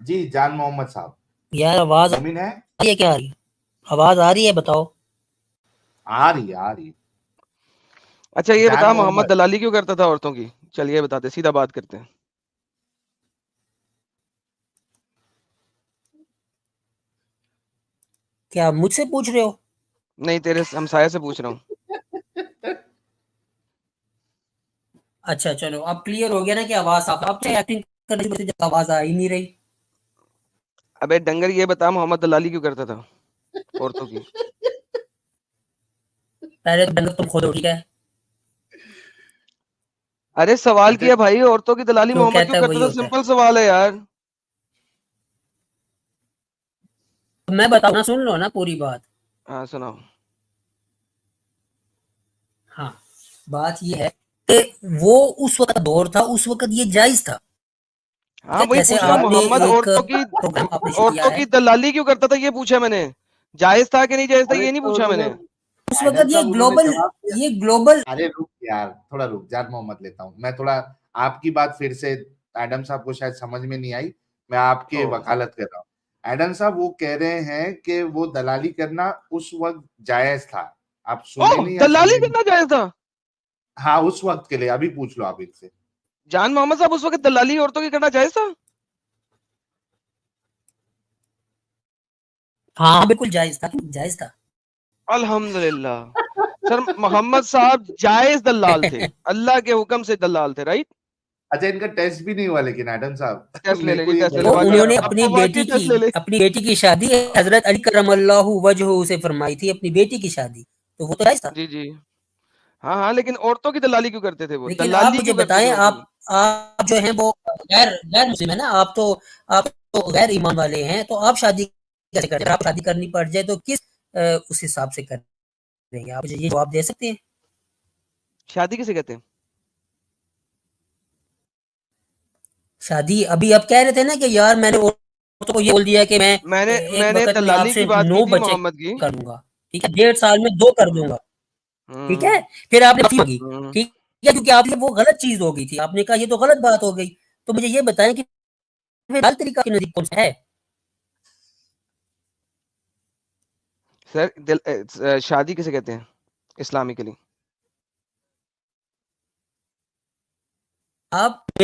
جی جان محمد صاحب یار آواز مومن ہے؟ آ رہی ہے کیا؟ آواز آ رہی ہے؟ بتاؤ. آ رہی ہے. اچھا یہ جان بتا محمد محمد دلالی کیوں کرتا تھا عورتوں کی؟ چلیے بتاتے، سیدھا بات کرتے ہیں. کیا مجھ سے پوچھ رہے ہو؟ نہیں، تیرے ہمسایہ سے پوچھ رہا ہوں. اچھا چلو اب کلیئر ہو گیا نا کہ آواز آپ سے ایکٹنگ کرنے کی جب آواز آ ہی نہیں رہی. ابے ڈنگر یہ بتا محمد دلالی کیوں کرتا تھا عورتوں کی؟ پہلے تو تم خود ہو، ٹھیک ہے؟ ارے سوال کیا بھائی، عورتوں کی دلالی جو محمد کہتا کیوں ہے کرتا وہی تھا؟ ہوتا ہے. سمپل سوال ہے یار. میں بتاؤں، سن لو نا پوری بات. ہاں سناؤ. ہاں بات یہ ہے کہ وہ اس وقت دور تھا، اس وقت یہ جائز تھا. ہاں وہی جیسے پوچھ رہا ہوں، آپ نے محمد ایک عورتوں پروگرام آپ نے شروع کیا ہے، کی دلالی کیوں کرتا تھا یہ پوچھا میں نے. جائز تھا کہ نہیں جائز تھا یہ نہیں پوچھا میں نے. اس وقت یہ گلوبل ارے رک یار، تھوڑا رک. جان محمد لیتا ہوں میں تھوڑا. آپ کی بات پھر سے ایڈم صاحب کو شاید سمجھ میں نہیں آئی، میں آپ کی وکالت کر رہا ہوں. ایڈم صاحب وہ کہہ رہے ہیں کہ وہ دلالی کرنا اس وقت جائز تھا. آپ سنے نہیں یا دلالی سننے؟ کرنا جائز تھا؟ ہاں اس وقت کے لیے. ابھی پوچھ لو آپ ان سے. جان محمد صاحب اس وقت دلالی عورتوں کی کرنا جائز تھا؟ ہاں بالکل جائز تھا، جائز تھا. الحمدللہ. سر محمد صاحب جائز دلال تھے، اللہ کے حکم سے دلال تھے، رائٹ؟ اچھا ان کا ٹیسٹ بھی نہیں ہوا لیکن ایڈم صاحب ٹیسٹ لے میرے لے کو جی، یہ ٹیسٹ لے لے. تو بڑا انہوں نے اب تو واقعی ٹیسٹ لے لے. اپنی بیٹی کی شادی حضرت علی کرم اللہ وجہہ سے فرمائی تھی، اپنی بیٹی کی شادی، تو وہ تو جائز تھا. جی جی ہاں ہاں، لیکن عورتوں کی دلالی کیوں کرتے تھے؟ وہ لیکن آپ دلالی مجھے کیوں کرتے تھے بتائیں، عورتوں کی؟ آپ جو ہیں وہ غیر مسلم ہے نا، آپ تو غیر ایمان والے ہیں، تو آپ شادی کیسے کرتے ہیں؟ آپ شادی کرنی پڑ جائے تو کس اس حساب سے کریں گے؟ آپ مجھے یہ جواب دے سکتے ہیں؟ شادی کسے کہتے ہیں؟ شادی ابھی آپ کہہ رہے تھے نا کہ یار میں نے عورتوں کو یہ بول دیا کہ میں ایک نے وقت میں آپ دلالی سے کی بات 9 کی تھی بچے محمد کی. کروں گا، ٹھیک ہے، 1.5 سال میں 2 کر دوں گا، ٹھیک ہے. پھر آپ نے معافی مانگی، ٹھیک ہے، کیونکہ آپ نے وہ غلط چیز ہو گئی تھی، آپ نے کہا یہ تو غلط بات ہو گئی. تو مجھے یہ بتائیں کہ غلط طریقہ کے نزدیک کون سا ہے؟ سر شادی کسے کہتے ہیں اسلامکلی؟ آپ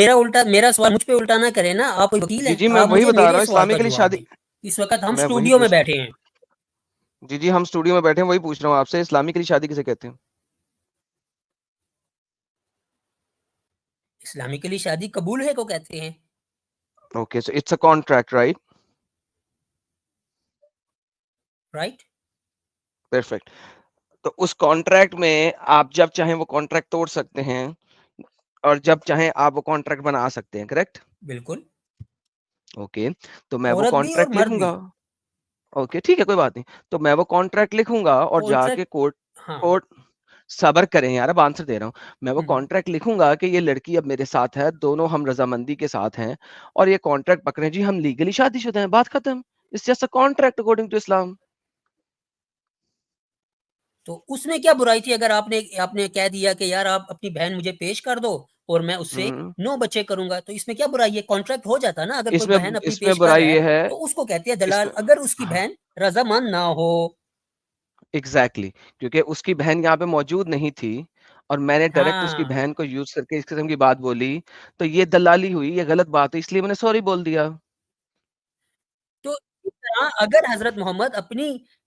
میرا سوال مجھ پہ الٹا نہ کریں نا، آپ وکیل ہیں، جی میں آپ وہی مجھے بتا رہا میرے ہوں، سوال کا اسلامکلی جواب شادی. دیں. اس وقت ہم میں وہی اسٹوڈیو میں پوچھ بیٹھے ہیں. جی ہم اسٹوڈیو میں بیٹھے ہیں، وہی پوچھ رہا ہوں آپ سے، اسلامکلی شادی کسے کہتے ہیں؟ اسلامکلی شادی قبول ہے کو کہتے ہیں. Okay so it's a contract, right? Right. Perfect. تو اس کانٹریکٹ میں آپ جب چاہیں وہ کانٹریکٹ توڑ سکتے ہیں، اور جب چاہیں آپ وہ کانٹریکٹ بنا سکتے ہیں، کریکٹ؟ بالکل. اوکے تو میں وہ عورت بھی اور کانٹریکٹ مرد لکھوں بھی. گا. اوکے ٹھیک ہے کوئی بات نہیں. تو میں وہ کانٹریکٹ لکھوں گا اور جا کے کانٹریکٹ، ہاں. کوર્ٹ صبر کریں یار، اب آنسر دے رہا ہوں. میں وہ کانٹریکٹ لکھوں گا کہ یہ لڑکی اب میرے ساتھ ہے، دونوں ہم رضامندی کے ساتھ ہیں، اور یہ کانٹریکٹ پکڑے جی ہم لیگلی شادی شدہ ہیں، بات ختم. It's just a contract according to Islam. تو اس میں کیا برائی تھی اگر آپ نے کہہ دیا کہ یار آپ اپنی بہن مجھے پیش کر دو اور میں اس سے 9 بچے کروں گا، تو اس میں کیا برائی ہے؟ کانٹریکٹ ہو جاتا نا. اگر کوئی بہن اپنی اس میں پیش کر برائی ہے یہ تو اس کو کہتے ہیں دلال، اگر اس کی بہن رضامند نہ ہو. ایگزیکٹلی، کیونکہ اس کی بہن یہاں پہ موجود نہیں تھی اور میں نے ڈائریکٹ اس کی ہاں بہن کو یوز کر کے اس قسم کی بات بولی، تو یہ دلالی ہوئی، یہ غلط بات ہے، اس لیے میں نے سوری بول دیا. تو اس طرح اگر حضرت محمد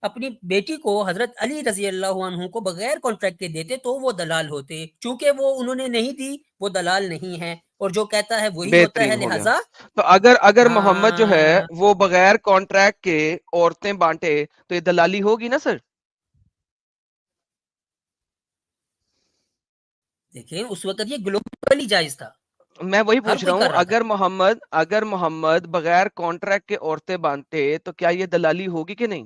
اپنی بیٹی کو حضرت علی رضی اللہ عنہ کو بغیر کانٹریکٹ کے دیتے تو وہ دلال ہوتے، چونکہ وہ انہوں نے نہیں دی، وہ دلال نہیں ہے، اور جو کہتا ہے وہی ہوتا ہے. بہترین ہو گیا. لہذا تو اگر محمد جو ہے وہ بغیر کانٹریکٹ کے عورتیں بانٹے تو یہ دلالی ہوگی نا سر؟ دیکھیں اس وقت یہ گلوبلی جائز تھا، میں وہی ہر پوچھ رہا کوئی ہوں، کر رہا تھا. اگر محمد بغیر کانٹریکٹ کے عورتیں باندھتے تو کیا یہ دلالی ہوگی کہ نہیں؟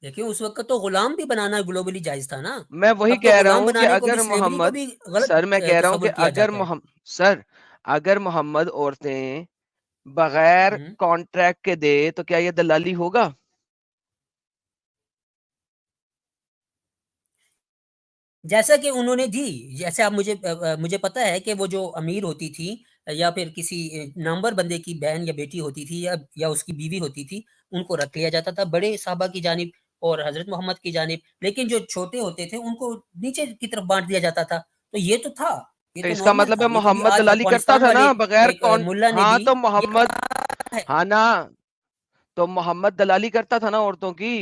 دیکھیں اس وقت تو غلام بھی بنانا گلوبلی جائز تھا نا. میں وہی اب تو کہہ رہا غلام ہوں کہ بنانے کو بھی، اگر سلیوری کو محمد، بھی غلط سر میں کہہ رہا ہوں کہ تصور کیا جاتا ہے. اگر محمد عورتیں بغیر کانٹریکٹ کے دے تو کیا یہ دلالی ہوگا؟ جیسا کہ انہوں نے دی، جیسے آپ مجھے پتا ہے کہ وہ جو امیر ہوتی تھی یا پھر کسی نامور بندے کی بہن یا بیٹی ہوتی تھی یا اس کی بیوی ہوتی تھی، ان کو رکھ لیا جاتا تھا بڑے صحابہ کی جانب اور حضرت محمد کی جانب، لیکن جو چھوٹے ہوتے تھے ان کو نیچے کی طرف بانٹ دیا جاتا تھا. تو یہ تو تھا، یہ تو تو اس کا نارمل مطلب تھا. ہے یہ تو محمد آج دلالی کرتا افغانستان تھا نا والے بغیر ایک ملا نے ہاں بھی تو یہ محمد کہا ہے. ہاں نا تو محمد دلالی کرتا تھا نا عورتوں کی.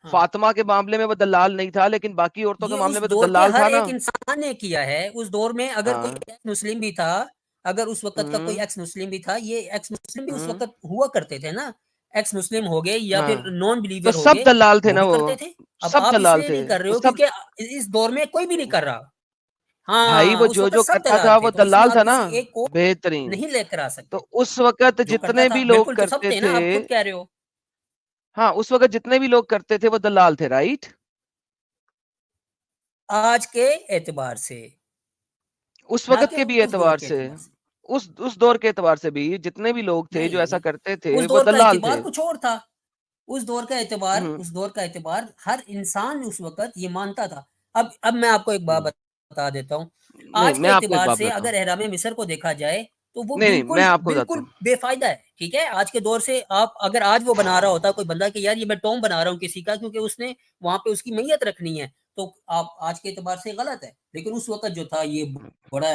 ہاں، فاطمہ کے معاملے میں وہ دلال نہیں تھا لیکن باقی عورتوں کے یہ معاملے اس میں تو دور کے دلال ہر تھا نا. ایک انسان نے کیا ہے. اس دور میں اگر کوئی ہاں ایکس مسلم بھی تھا، اگر اس وقت کا کوئی ایکس مسلم بھی تھا، یہ ایکس مسلم بھی اس ہوں وقت ہوا کرتے تھے نا. ایکس مسلم ہو گئے یا ہاں پھر نان تو بلیور ہو سب گئے، دلال تھے وہ نا، بھی وہ کرتے تھے. اب سب آپ اس دلال لیے تھے نہیں کر رہے وہ ہو سب. کیونکہ اس دور میں کوئی بھی نہیں کر رہا. بھائی وہ ہاں، اس جو وقت جو سب کرتا دلال تھا تھے، وہ تو اس میں دلال تھا آپ نا کسی ایک کو بہترین. نہیں لے کر آ سکتے. تو اس وقت جو کرتا جتنے تھا بھی لوگ بالکل تو سب کرتے تھے تھے، نا، آپ خود کہہ رہے ہو. ہاں اس وقت جتنے بھی لوگ کرتے تھے وہ دلال تھے، رائٹ. آج کے اعتبار سے، اس نہ وقت کہ کے بھی اس دور اعتبار کے سے، اعتبار سے. اس دور کے اعتبار سے بھی جتنے بھی لوگ تھے جو ایسا نہیں، کرتے تھے اس وہ دور کا دلال اعتبار تھے. کچھ اور تھا. اس دور کا اعتبار ہر انسان اس وقت یہ مانتا تھا. اب میں آپ کو ایک بات بتا دیتا ہوں. نہیں آج میں کے آپ کو ایک اعتبار بات سے بتاتا ہوں. اگر احرام مصر کو دیکھا جائے تو وہ نہیں میں بالکل آپ کو بتاتا بالکل ہوں. بے فائدہ ہے. ٹھیک ہے، آج کے دور سے اگر آج وہ بنا رہا ہوتا کوئی بندہ کہ یار یہ میں ٹوم بنا رہا ہوں کسی کا کیونکہ اس نے وہاں پہ اس کی میت رکھنی ہے، تو آپ آج کے اعتبار سے غلط ہے. لیکن اس وقت جو تھا یہ بڑا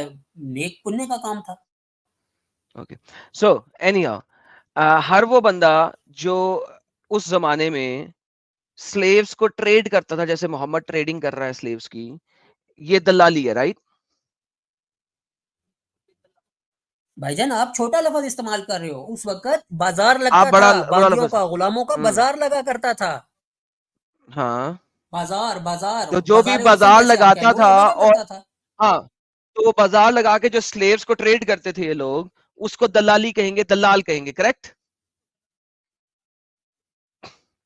نیک پنیہ کا کام تھا. اوکے سو اینی ہاؤ ہر وہ بندہ جو اس زمانے میں سلیوز کو ٹریڈ کرتا تھا جیسے محمد ٹریڈنگ کر رہا ہے سلیوز کی، یہ دلالی ہے، رائٹ. بھائی جان آپ چھوٹا لفظ استعمال کر رہے ہو. اس وقت بازار آپ لگتا بڑا تھا، بڑا باغیوں لفظ. کا، غلاموں کا بازار لگا کرتا تھا. ہاں بازار تو جو بھی بازار حسن بازار جیسے آپ کہیں لگاتا وہ تھا لگا اور کرتا تھا. ہاں تو وہ بازار لگا کے جو سلیوز کو ٹریڈ کرتے تھے یہ لوگ، اس کو دلالی کہیں گے، دلال کہیں گے، کریکٹ.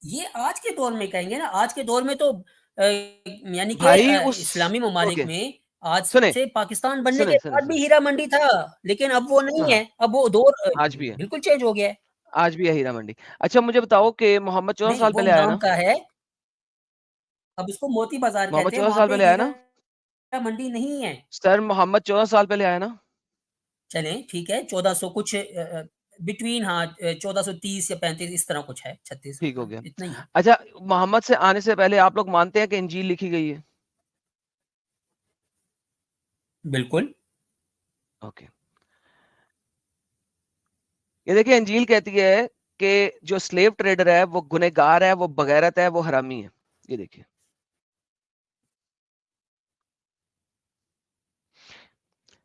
یہ آج کے دور میں کہیں گے نا. آج کے دور میں تو یعنی کہ بھائی اس اسلامی ممالک اوکے میں آج سنیں سے پاکستان بننے سنیں کے سنیں بعد سنیں بھی ہیرا منڈی تھا، لیکن اب وہ نہیں ہاں ہے. اب وہ دور آج بھی ہے، بالکل چینج ہو گیا ہے. آج بھی ہے ہیرا منڈی. اچھا مجھے بتاؤ کہ محمد 14 نہیں سال وہ پہلے آیا نا، نام کا ہے، اب اس کو موتی بازار محمد کہتے ہیں. 14 وہاں سال پہ پہلے آیا نا ہیرا منڈی نہیں ہے. سر، محمد 14 سال پہلے آیا نا. چلیں ٹھیک ہے، 1400 کچھ بٹوین، ہاں 1430 یا 35 اس طرح کچھ ہے، 36 ٹھیک ہو گیا. اتنا ہی ہے. اچھا محمد سے آنے سے پہلے آپ لوگ مانتے ہیں کہ انجیل لکھی گئی ہے؟ بالکل. اوکے یہ دیکھیں انجیل کہتی ہے کہ جو سلیو ٹریڈر ہے وہ گنہگار ہے، وہ بغیرت ہے، وہ حرامی ہے. یہ دیکھیں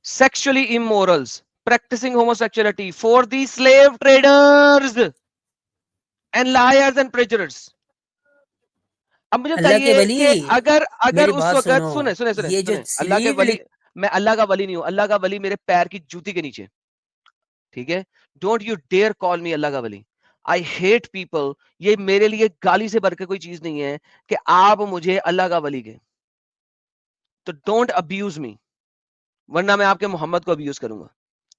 sexually immorals practicing homosexuality for the slave traders and liars and preachers. اب مجھے اللہ کے بتائیے ولی کہ اگر میری اس بات وقت سنو، سنیں یہ جو اللہ کے سلیو ولی، میں اللہ کا ولی نہیں ہوں، اللہ کا ولی میرے پیر کی جوتی کے نیچے، ٹھیک ہے. ڈونٹ یو ڈیئر کال می اللہ کا ولی. I hate people. یہ میرے لیے گالی سے بڑھ کے کوئی چیز نہیں ہے کہ آپ مجھے اللہ کا ولی کہیں. تو ڈونٹ ابیوز می، ورنہ میں آپ کے محمد کو ابیوز کروں گا.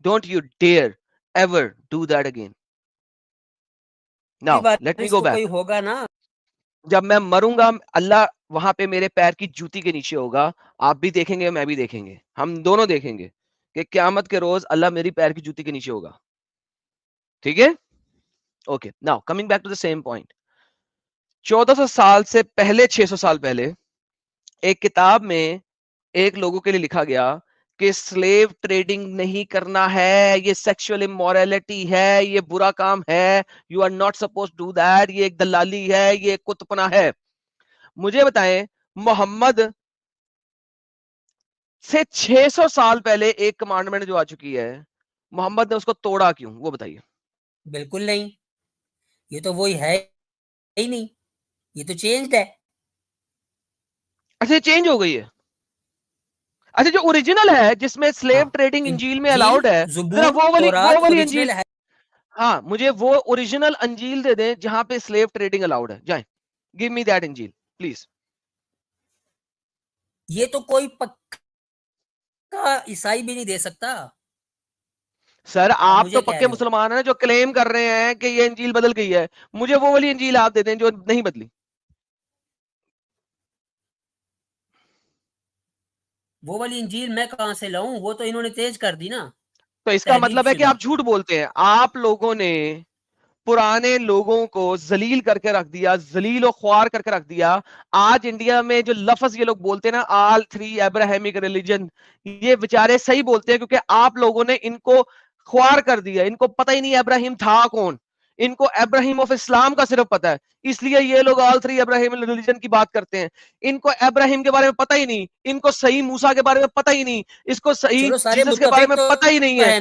Don't you dare ever do that again. Now let me Waris go تو بیک. کوئی ہوگا نا. جب میں مروں گا اللہ وہاں پہ میرے پیر کی جوتی کے نیچے ہوگا. آپ بھی دیکھیں گے، میں بھی دیکھیں گے، ہم دونوں دیکھیں گے کہ قیامت کے روز اللہ میری پیر کی جوتی کے نیچے ہوگا. ٹھیک ہے. Okay now coming back to the same point. 1400 سال سے پہلے، 600 سال پہلے ایک کتاب میں ایک لوگوں کے لیے لکھا گیا کہ سلیو ٹریڈنگ نہیں کرنا ہے، یہ سیکشل امورالٹی ہے، یہ برا کام ہے، you are not suppose do that, یہ ایک دلالی ہے، یہ ایک کتپنا ہے. مجھے بتائیں محمد سے 600 سال پہلے ایک کمانڈمنٹ جو آ چکی ہے، محمد نے اس کو توڑا کیوں؟ وہ بتائیے. بالکل نہیں، یہ تو وہی ہے ہی نہیں، یہ تو چینجڈ ہے. اچھا چینج ہو گئی ہے. اچھا جو اوریجنل ہے جس میں سلیو ہاں ٹریڈنگ انجیل میں انجیل، الاؤڈ ہے، ذرا زبور، وہ تورات والی انجیل، اوریجنل ہے. ہاں مجھے وہ اوریجنل انجیل دے دیں جہاں پہ سلیو ٹریڈنگ الاؤڈ ہے. جائیں گیو می دیٹ انجیل پلیز. یہ تو کوئی پکا عیسائی بھی نہیں دے سکتا. سر آپ مجھے تو کہہ پکے رہے ہو مسلمان ہیں جو کلیم کر رہے ہیں کہ یہ انجیل بدل گئی ہے. مجھے وہ والی انجیل آپ دے دیں جو نہیں بدلی. وہ والی انجیل میں کہاں سے لاؤں؟ وہ تو انہوں نے تیز کر دی نا. تو اس کا مطلب ہے کہ آپ جھوٹ بولتے ہیں. آپ لوگوں نے پرانے لوگوں کو ذلیل کر کے رکھ دیا, ذلیل و خوار کر کے رکھ دیا. آج انڈیا میں جو لفظ یہ لوگ بولتے ہیں نا, آل تھری ابراہیمک ریلیجن, یہ بیچارے صحیح بولتے ہیں کیونکہ آپ لوگوں نے ان کو خوار کر دیا. ان کو پتہ ہی نہیں ابراہیم تھا کون, ان کو ابراہیم آف اسلام کا صرف پتہ ہے, اس لیے یہ لوگ آل تھری ابراہیم ریلیجن کی بات کرتے ہیں. ان کو ابراہیم کے بارے میں پتہ ہی نہیں, ان کو صحیح موسیٰ کے بارے میں پتہ ہی نہیں, اس کو صحیح جیسس کے بارے میں پتہ ہی نہیں ہے.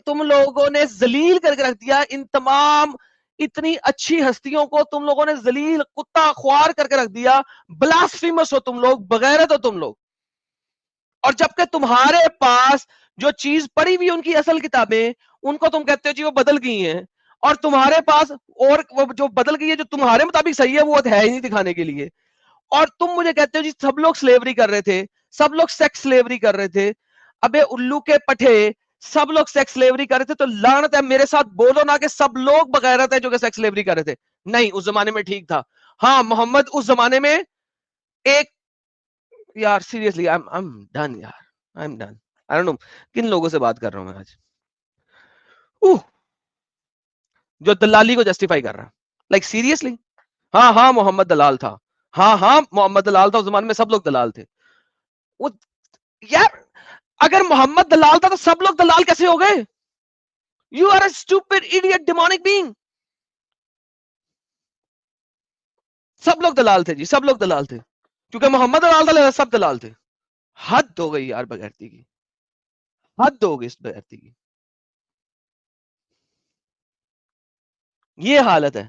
تم لوگوں نے ذلیل کر کے رکھ دیا ان تمام اتنی اچھی ہستیوں کو. تم لوگوں نے ذلیل کتا خوار کر کے رکھ دیا. بلاسفیمس ہو تم لوگ, بغیرت ہو تم لوگ. اور جبکہ تمہارے پاس جو چیز پڑی ہوئی ان کی اصل کتابیں, ان کو تم کہتے ہو جی وہ بدل گئی ہیں, اور تمہارے پاس اور وہ جو بدل گئی ہے جو تمہارے مطابق صحیح ہے وہ ہے ہی نہیں دکھانے کے لیے. اور تم مجھے کہتے ہو جی سب لوگ سلیوری کر رہے تھے, سب لوگ سیکس سلیوری کر رہے تھے. ابے الو کے پٹھے, سب لوگ سیکس سلیوری کر رہے تھے تو لعنت ہے, میرے ساتھ بولو نا کہ سب لوگ بغیرت ہے جو کہ سیکس سلیوری کر رہے تھے. نہیں, اس زمانے میں ٹھیک تھا. ہاں محمد اس زمانے میں ایک, یار سیریسلی I'm done یار, I'm done. I don't know کن لوگوں سے بات کر رہا ہوں میں آج, جو دلالی کو جسٹیفائی کر رہا. لائک سیریسلی, ہاں محمد دلال تھا, ہاں محمد دلال تھا, اس زمانے میں سب لوگ دلال تھے. یار اگر محمد دلال تھا تو سب لوگ دلال کیسے ہو گئے؟ You are a stupid idiot demonic being. سب لوگ دلال تھے جی, سب لوگ دلال تھے, کیونکہ محمد دلال تھا سب دلال تھے. حد ہو گئی یار بغیرتی کی, حد ہو گئی اس بغیرتی کی. یہ حالت ہے.